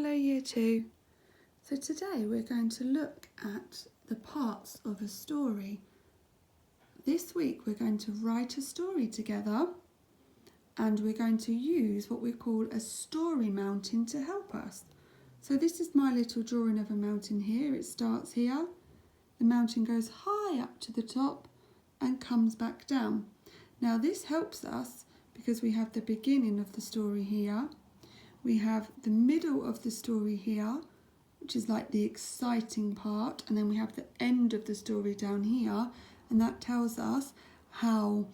Hello Year 2. So today we're going to look at the parts of a story. This week we're going to write a story together and we're going to use what we call a story mountain to help us. So this is my little drawing of a mountain here. It starts here. The mountain goes high up to the top and comes back down. Now this helps us because we have the beginning of the story here. We have the middle of the story here, which is like the exciting part, and then we have the end of the story down here, and that tells us how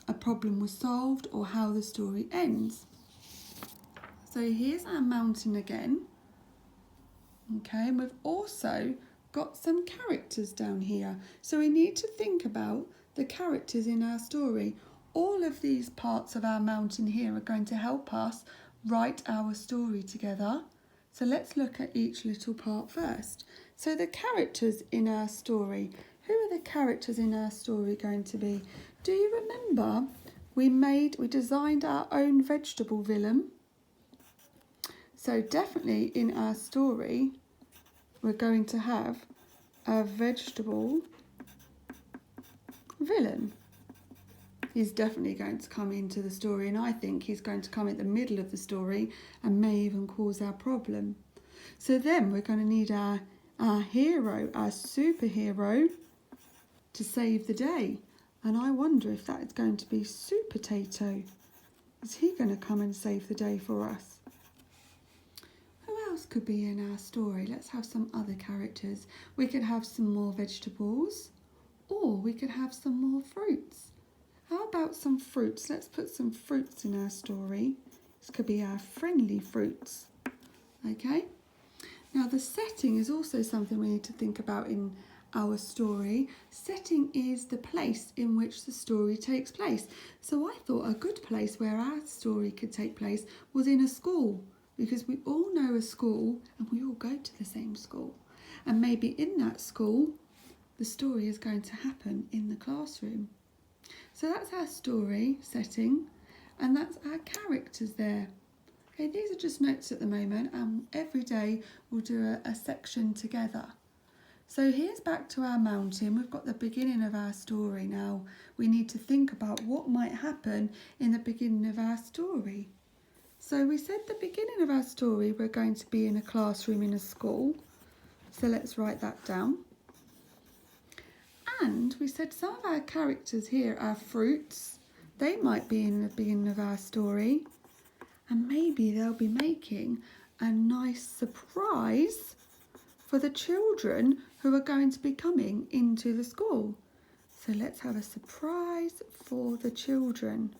a problem was solved or how the story ends. So here's our mountain again. Okay, and we've also got some characters down here. So we need to think about the characters in our story. All of these parts of our mountain here are going to help us write our story together. So let's look at each little part first. So the characters in our story. Who are the characters in our story going to be? Do you remember we designed our own vegetable villain? So definitely in our story we're going to have a vegetable villain. He's definitely going to come into the story, and I think he's going to come at the middle of the story and may even cause our problem. So then we're going to need our hero, our superhero, to save the day. And I wonder if that is going to be Supertato. Is he going to come and save the day for us? Who else could be in our story? Let's have some other characters. We could have some more vegetables, or we could have some more fruits. How about some fruits? Let's put some fruits in our story. This could be our friendly fruits. Okay? Now the setting is also something we need to think about in our story. Setting is the place in which the story takes place. So I thought a good place where our story could take place was in a school, because we all know a school and we all go to the same school. And maybe in that school, the story is going to happen in the classroom. So that's our story setting, and that's our characters there. Okay, these are just notes at the moment, and every day we'll do a section together. So here's back to our mountain. We've got the beginning of our story now. We need to think about what might happen in the beginning of our story. So we said the beginning of our story we're going to be in a classroom in a school. So let's write that down. And we said some of our characters here are fruits. They might be in the beginning of our story. And maybe they'll be making a nice surprise for the children who are going to be coming into the school. So let's have a surprise for the children.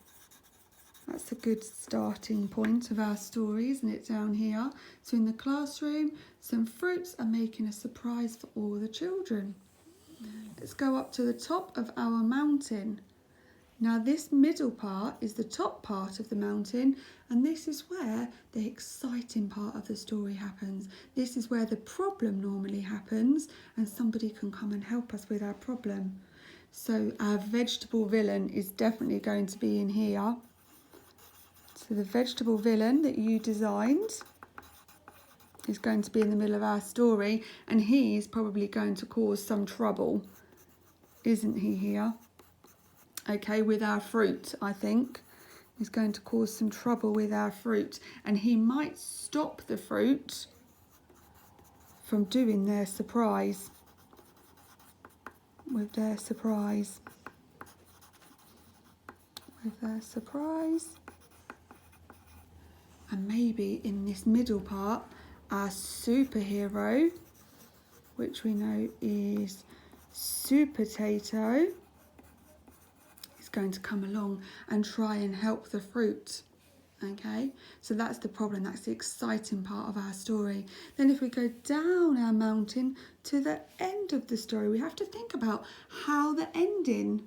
That's a good starting point of our story, isn't it, down here? So in the classroom, some fruits are making a surprise for all the children. Let's go up to the top of our mountain. Now this middle part is the top part of the mountain, and this is where the exciting part of the story happens. This is where the problem normally happens, and somebody can come and help us with our problem. So our vegetable villain is definitely going to be in here. So the vegetable villain that you designed is going to be in the middle of our story, and he's probably going to cause some trouble, isn't he here? Okay, with our fruit, I think. He's going to cause some trouble with our fruit, and he might stop the fruit from doing their surprise. With their surprise. And maybe in this middle part, our superhero, which we know is Supertato, is going to come along and try and help the fruit. Okay, so that's the problem, that's the exciting part of our story. Then if we go down our mountain to the end of the story, we have to think about how the ending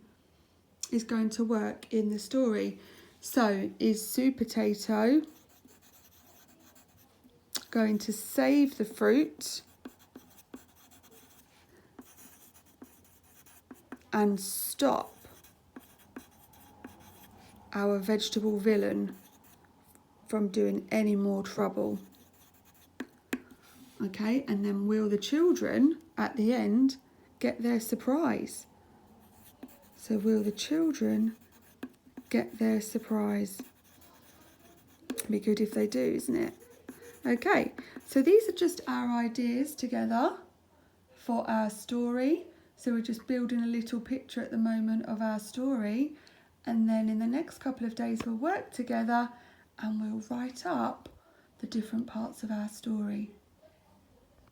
is going to work in the story. So is Supertato going to save the fruit and stop our vegetable villain from doing any more trouble? Okay, and then will the children at the end get their surprise? So will the children get their surprise? Be good if they do, isn't it? Okay, so these are just our ideas together for our story. So we're just building a little picture at the moment of our story, and then in the next couple of days we'll work together and we'll write up the different parts of our story.